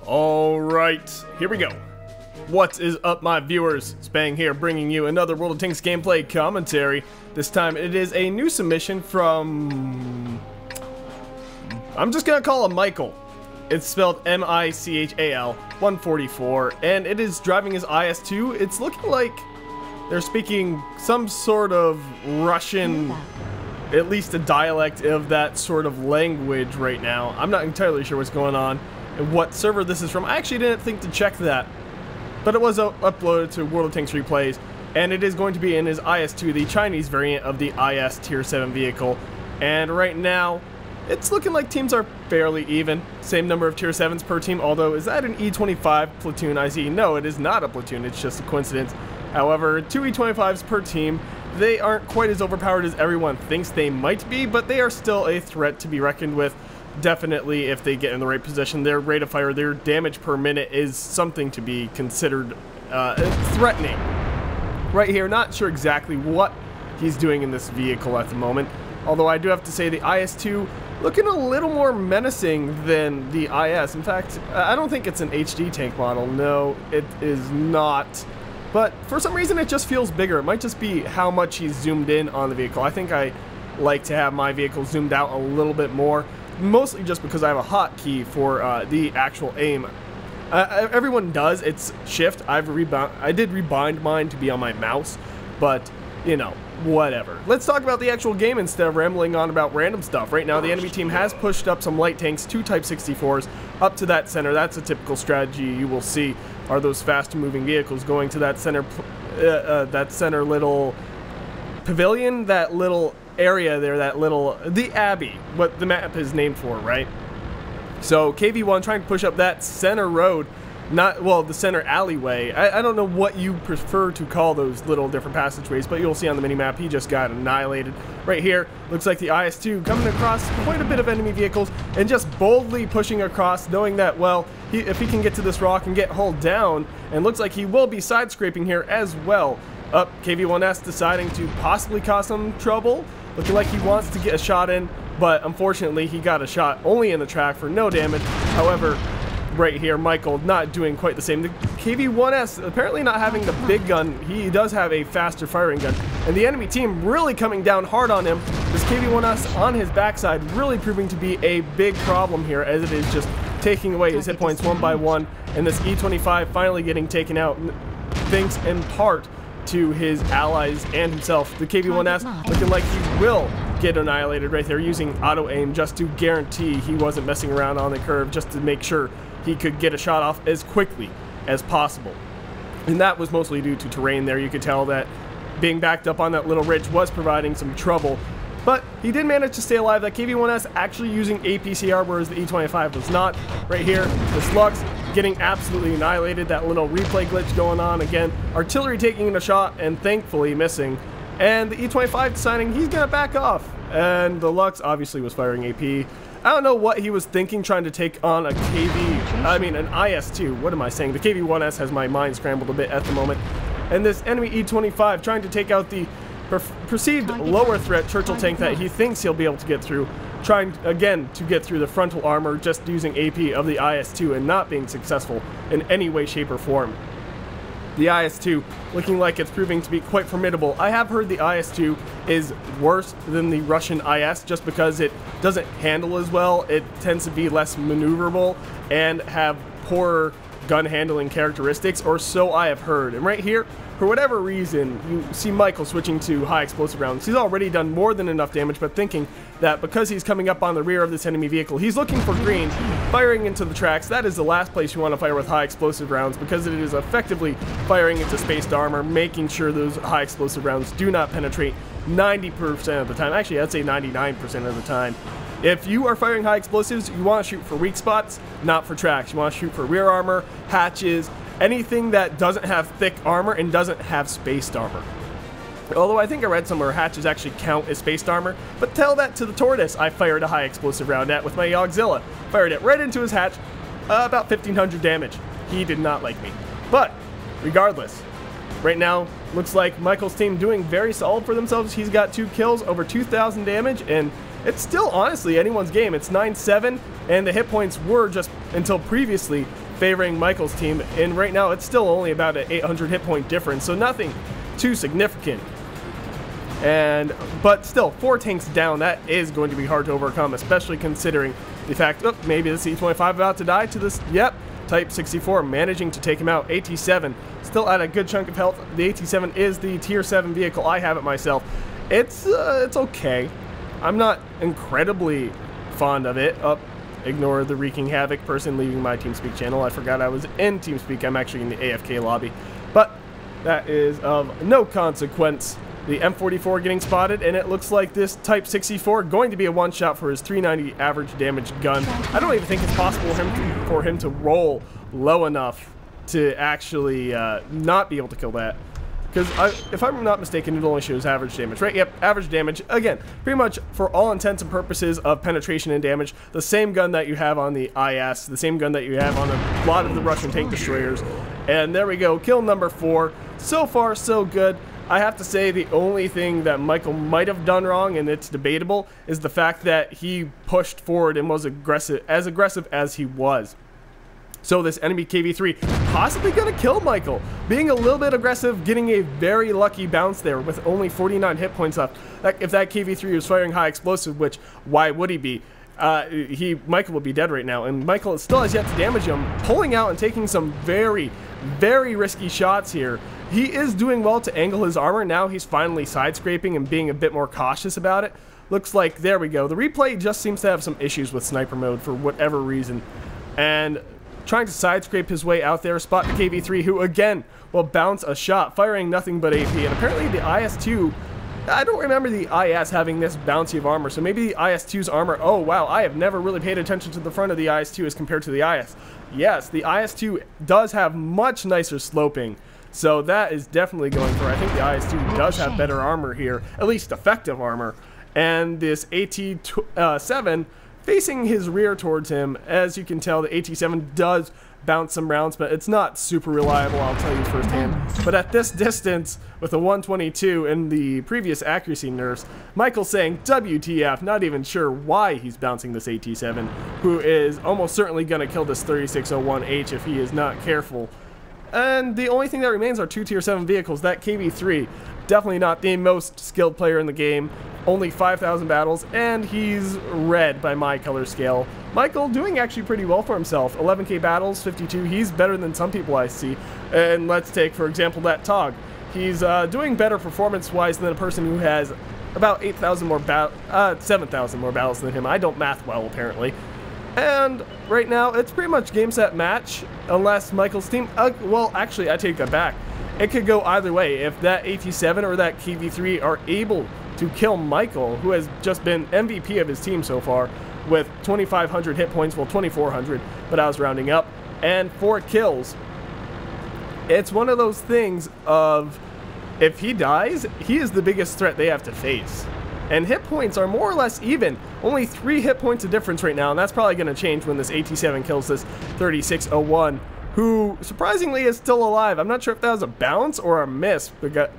Alright, here we go. What is up, my viewers? Spang here, bringing you another World of Tanks gameplay commentary. This time it is a new submission from... I'm just gonna call him Michael. It's spelled M-I-C-H-A-L, 144, and it is driving his IS-2. It's looking like they're speaking some sort of Russian, at least a dialect of that sort of language right now. I'm not entirely sure what's going on and what server this is from. I actually didn't think to check that, but it was uploaded to World of Tanks Replays, and it is going to be in his IS-2, the Chinese variant of the IS Tier 7 vehicle. And right now, it's looking like teams are fairly even. Same number of Tier 7s per team, although is that an E25 platoon I see? No, it is not a platoon, it's just a coincidence. However, 2 E25s per team. They aren't quite as overpowered as everyone thinks they might be, but they are still a threat to be reckoned with. Definitely, if they get in the right position, their rate of fire, their damage per minute is something to be considered threatening. Right here, not sure exactly what he's doing in this vehicle at the moment, although I do have to say the IS-2 looking a little more menacing than the IS. In fact, I don't think it's an HD tank model. No, it is not. But for some reason, it just feels bigger. It might just be how much he's zoomed in on the vehicle. I think I like to have my vehicle zoomed out a little bit more, mostly just because I have a hotkey for the actual aim. Everyone does. It's shift. I did rebind mine to be on my mouse, but you know, whatever. Let's talk about the actual game instead of rambling on about random stuff. Right now, the enemy team has pushed up some light tanks, 2 Type 64s, up to that center. That's a typical strategy you will see, are those fast-moving vehicles going to that center little pavilion, that little area there, the Abbey, what the map is named for, right? So KV-1 trying to push up that center road, the center alleyway. I don't know what you prefer to call those little different passageways, but you'll see on the minimap he just got annihilated. Right here, looks like the IS-2 coming across quite a bit of enemy vehicles and just boldly pushing across, knowing that, well, if he can get to this rock and get hulled down, and looks like he will be side scraping here as well. Up, KV-1S deciding to possibly cause some trouble, looking like he wants to get a shot in, but unfortunately he got a shot only in the track for no damage. However, right here, Michael not doing quite the same. The KV-1S apparently not having the big gun. He does have a faster firing gun, and the enemy team really coming down hard on him. This KV-1S on his backside really proving to be a big problem here, as it is just taking away his hit points one by one, and this E25 finally getting taken out thanks in part to his allies and himself. The KV-1S looking like he will get annihilated right there, using auto aim just to guarantee he wasn't messing around on the curve, just to make sure he could get a shot off as quickly as possible. And that was mostly due to terrain there. You could tell that being backed up on that little ridge was providing some trouble, but he did manage to stay alive. That KV-1S actually using APCR, whereas the E25 was not. Right here, this Lux getting absolutely annihilated. That little replay glitch going on again. Artillery taking a shot and thankfully missing. And the E25 deciding he's gonna back off. And the Lux obviously was firing AP. I don't know what he was thinking trying to take on an IS-2. What am I saying? The KV-1S has my mind scrambled a bit at the moment. And this enemy E25 trying to take out the perceived lower threat Churchill tank that he thinks he'll be able to get through. Trying again to get through the frontal armor, just using AP of the IS-2 and not being successful in any way, shape, or form. The IS-2 looking like it's proving to be quite formidable. I have heard the IS-2 is worse than the Russian IS just because it doesn't handle as well. It tends to be less maneuverable and have poorer gun handling characteristics, or so I have heard. And right here, for whatever reason, you see Michael switching to high explosive rounds. He's already done more than enough damage, but thinking that because he's coming up on the rear of this enemy vehicle, he's looking for green, firing into the tracks. That is the last place you want to fire with high explosive rounds, because it is effectively firing into spaced armor, making sure those high explosive rounds do not penetrate 90% of the time. Actually, I'd say 99% of the time. If you are firing high explosives, you want to shoot for weak spots, not for tracks. You want to shoot for rear armor, hatches, anything that doesn't have thick armor and doesn't have spaced armor. Although I think I read somewhere hatches actually count as spaced armor, but tell that to the tortoise I fired a high explosive round at with my Auxilla. Fired it right into his hatch, about 1500 damage. He did not like me. But, regardless, right now, looks like Michael's team doing very solid for themselves. He's got 2 kills, over 2000 damage, and it's still honestly anyone's game. It's 9-7, and the hit points were just, until previously, favoring Michael's team, and right now it's still only about an 800 hit point difference, so nothing too significant. But still, 4 tanks down, that is going to be hard to overcome, especially considering the fact, oh, maybe this E25 about to die to this, yep, Type 64 managing to take him out. AT7 still at a good chunk of health. The AT7 is the tier 7 vehicle. I have it myself. It's okay. I'm not incredibly fond of it. Ignore the wreaking havoc person leaving my TeamSpeak channel. I forgot I was in TeamSpeak. I'm actually in the AFK lobby. But that is of no consequence. The M44 getting spotted, and it looks like this Type 64 going to be a one-shot for his 390 average damage gun. I don't even think it's possible for him to roll low enough to actually not be able to kill that. Because if I'm not mistaken, it only shows average damage, right? Yep, average damage. Again, pretty much for all intents and purposes of penetration and damage, the same gun that you have on the IS, the same gun that you have on a lot of the Russian tank destroyers. And there we go, kill number 4. So far, so good. I have to say the only thing that Michael might have done wrong, and it's debatable, is the fact that he pushed forward and was aggressive as he was. So this enemy KV-3 possibly going to kill Michael. Being a little bit aggressive, getting a very lucky bounce there with only 49 hit points left. If that KV-3 was firing high explosive, which why would he be? Michael would be dead right now, and Michael still has yet to damage him, pulling out and taking some very, very risky shots here. He is doing well to angle his armor. Now he's finally side scraping and being a bit more cautious about it. Looks like, there we go. The replay just seems to have some issues with sniper mode for whatever reason. And trying to side scrape his way out there, spot the KV-3, who again will bounce a shot, firing nothing but AP. And apparently the IS-2, I don't remember the IS having this bouncy of armor, so maybe the IS-2's armor, oh wow, I have never really paid attention to the front of the IS-2 as compared to the IS. Yes, the IS-2 does have much nicer sloping, so that is definitely going for, I think the IS-2 does have better armor here, at least effective armor. And this AT-7 facing his rear towards him, as you can tell, the AT-7 does bounce some rounds, but it's not super reliable, I'll tell you firsthand. But at this distance, with a 122 and the previous accuracy nerfs, Michael's saying WTF, not even sure why he's bouncing this AT-7, who is almost certainly going to kill this 3601H if he is not careful. And the only thing that remains are 2 tier 7 vehicles. That KV-3, definitely not the most skilled player in the game, only 5,000 battles, and he's red by my color scale. Michael doing actually pretty well for himself. 11k battles, 52. He's better than some people I see. And let's take, for example, that Tog. He's doing better performance-wise than a person who has about 8,000 more 7,000 more battles than him. I don't math well, apparently. And right now, it's pretty much game, set, match, unless Michael's team... well, actually, I take that back. It could go either way. If that AT-7 or that KV-3 are able to kill Michael, who has just been MVP of his team so far, with 2,500 hit points, well, 2,400, but I was rounding up, and 4 kills. It's one of those things of, if he dies, he is the biggest threat they have to face. And hit points are more or less even. Only 3 hit points of difference right now, and that's probably going to change when this AT-7 kills this 3601, who surprisingly is still alive. I'm not sure if that was a bounce or a miss,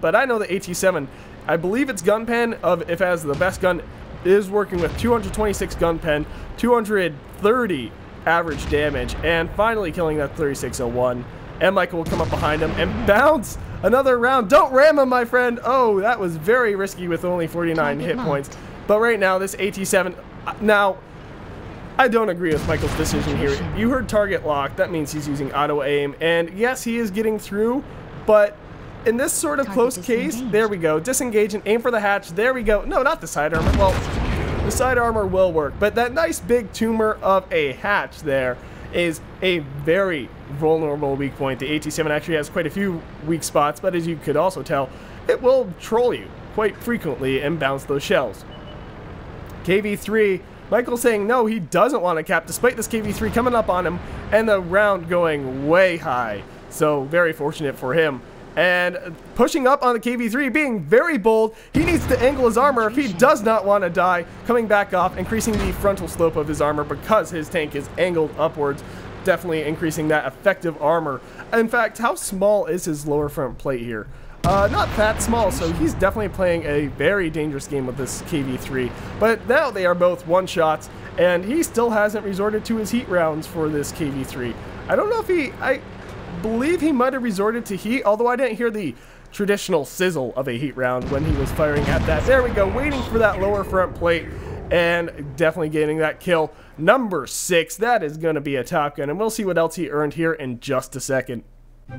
but I know the AT-7, I believe its gun pen, if it has the best gun, is working with 226 gun pen, 230 average damage, and finally killing that 3601. And Michael will come up behind him and bounce another round. Don't ram him, my friend. Oh, that was very risky with only 49 hit points. But right now, this AT-7, now, I don't agree with Michael's decision here. You heard target lock. That means he's using auto aim. And yes, he is getting through, but in this sort of close case, there we go. Disengage and aim for the hatch. There we go. No, not the side armor. Well, the side armor will work, but that nice big tumor of a hatch there is a very vulnerable weak point. The AT-7 actually has quite a few weak spots, but as you could also tell, it will troll you quite frequently and bounce those shells. KV-3, Michael saying no, he doesn't want to cap, despite this KV-3 coming up on him and the round going way high. So very fortunate for him. And pushing up on the KV-3, being very bold. He needs to angle his armor if he does not want to die. Coming back off, increasing the frontal slope of his armor because his tank is angled upwards. Definitely increasing that effective armor. In fact, how small is his lower front plate here? Not that small, so he's definitely playing a very dangerous game with this KV-3. But now they are both one-shots, and he still hasn't resorted to his heat rounds for this KV-3. I don't know if I believe he might have resorted to heat, although I didn't hear the traditional sizzle of a heat round when he was firing at that. There we go, waiting for that lower front plate and definitely getting that kill. Number 6, that is going to be a Top Gun, and we'll see what else he earned here in just a second.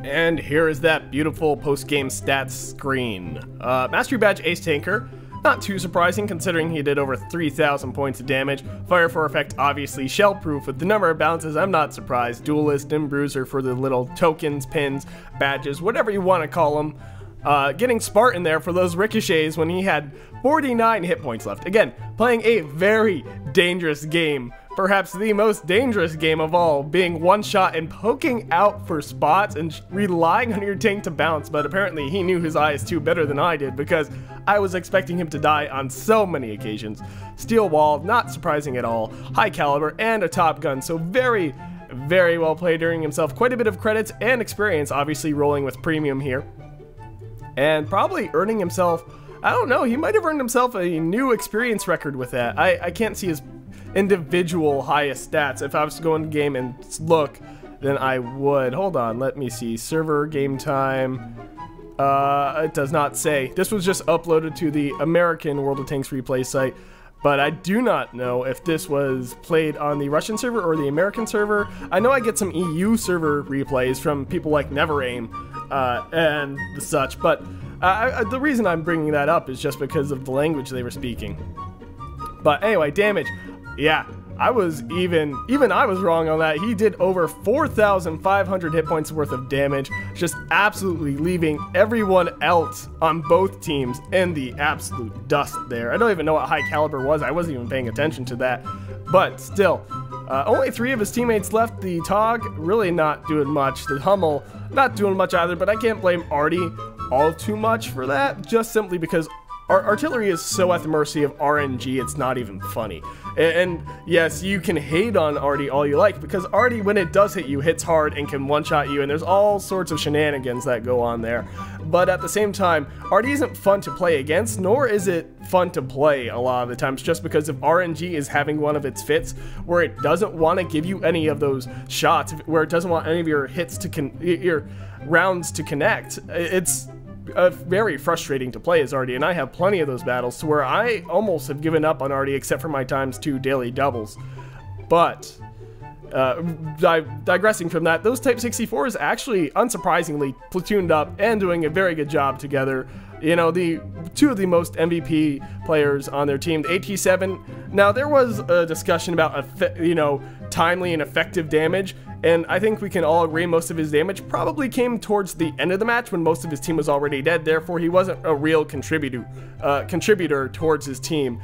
And here is that beautiful post-game stats screen. Mastery Badge Ace Tanker. Not too surprising considering he did over 3,000 points of damage. Fire for effect, obviously shell-proof with the number of bounces, I'm not surprised. Duelist and Bruiser for the little tokens, pins, badges, whatever you want to call them. Getting Spartan there for those ricochets when he had 49 hit points left. Again, playing a very dangerous game. Perhaps the most dangerous game of all, being one shot and poking out for spots and relying on your tank to bounce, but apparently he knew his IS-2 better than I did because I was expecting him to die on so many occasions. Steel wall, not surprising at all, high caliber, and a Top Gun, so very, very well played, earning himself quite a bit of credits and experience, obviously rolling with premium here. And probably earning himself, I don't know, he might have earned himself a new experience record with that. I can't see his individual highest stats. If I was to go into the game and look, then I would. Hold on, let me see. Server game time. It does not say. This was just uploaded to the American World of Tanks replay site, but I do not know if this was played on the Russian server or the American server. I know I get some EU server replays from people like NeverAim and such, but the reason I'm bringing that up is just because of the language they were speaking. But anyway, damage. Yeah, I was even I was wrong on that. He did over 4,500 hit points worth of damage, just absolutely leaving everyone else on both teams in the absolute dust there. I don't even know what high caliber was. I wasn't even paying attention to that. But still, only 3 of his teammates left. The Tog really not doing much. The Hummel not doing much either, but I can't blame Artie all too much for that, just simply because artillery is so at the mercy of RNG, it's not even funny. And yes, you can hate on Artie all you like, because Artie, when it does hit you, hits hard and can one-shot you, and there's all sorts of shenanigans that go on there. But at the same time, Artie isn't fun to play against, nor is it fun to play a lot of the times, just because if RNG is having one of its fits where it doesn't want to give you any of those shots, where it doesn't want any of your hits to your rounds to connect, it's very frustrating to play as Artie, and I have plenty of those battles to where I almost have given up on Artie except for my ×2 daily doubles. But digressing from that, those Type 64s actually unsurprisingly platooned up and doing a very good job together. You know, the 2 of the most MVP players on their team, the AT7. Now there was a discussion about timely and effective damage, and I think we can all agree most of his damage probably came towards the end of the match when most of his team was already dead. Therefore, he wasn't a real contributor towards his team.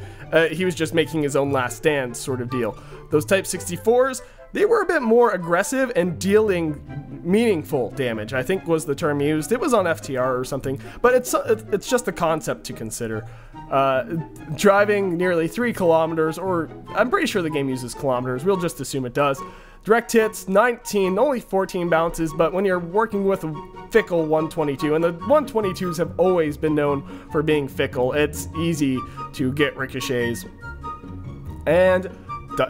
He was just making his own last stand sort of deal. Those Type 64s, they were a bit more aggressive and dealing meaningful damage, I think was the term used. It was on FTR or something, but it's just a concept to consider. Driving nearly 3 kilometers, or I'm pretty sure the game uses kilometers, we'll just assume it does. Direct hits, 19, only 14 bounces, but when you're working with a fickle 122, and the 122s have always been known for being fickle, it's easy to get ricochets. And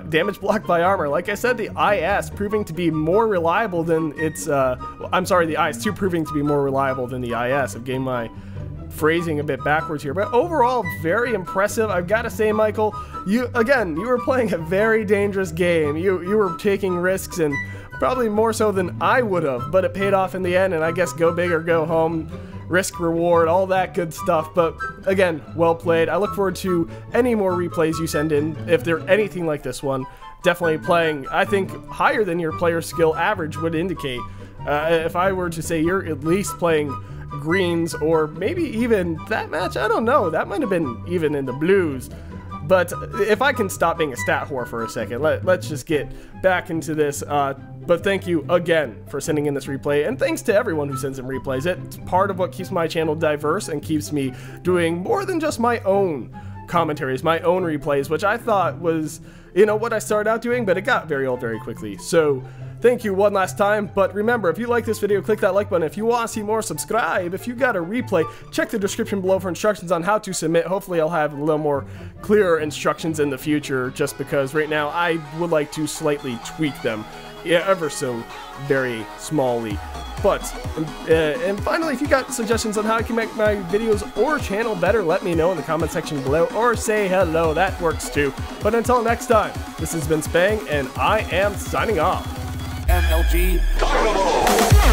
damage blocked by armor. Like I said, the IS proving to be more reliable than its, I'm sorry, the IS-2 proving to be more reliable than the IS. I've gained my phrasing a bit backwards here, but overall very impressive. I've got to say, Michael, you were playing a very dangerous game. You were taking risks, and probably more so than I would have, but it paid off in the end, and I guess go big or go home, risk reward, all that good stuff. But again, well played. I look forward to any more replays you send in if they're anything like this one. Definitely playing, I think, higher than your player skill average would indicate. If I were to say you're at least playing greens, or maybe even that match, I don't know, that might have been even in the blues. But if I can stop being a stat whore for a second, let's just get back into this. But thank you again for sending in this replay, and thanks to everyone who sends in replays. It's part of what keeps my channel diverse and keeps me doing more than just my own commentaries, my own replays, which I thought was, what I started out doing, but it got very old very quickly. So thank you one last time, but remember, if you like this video, click that like button. If you want to see more, subscribe. If you got a replay, check the description below for instructions on how to submit. Hopefully I'll have a little more clearer instructions in the future, just because right now I would like to slightly tweak them. ever so very smallly. But, and finally, if you got suggestions on how I can make my videos or channel better, let me know in the comment section below, or say hello, that works too. But until next time, this has been Spang, and I am signing off. MLG Carnival.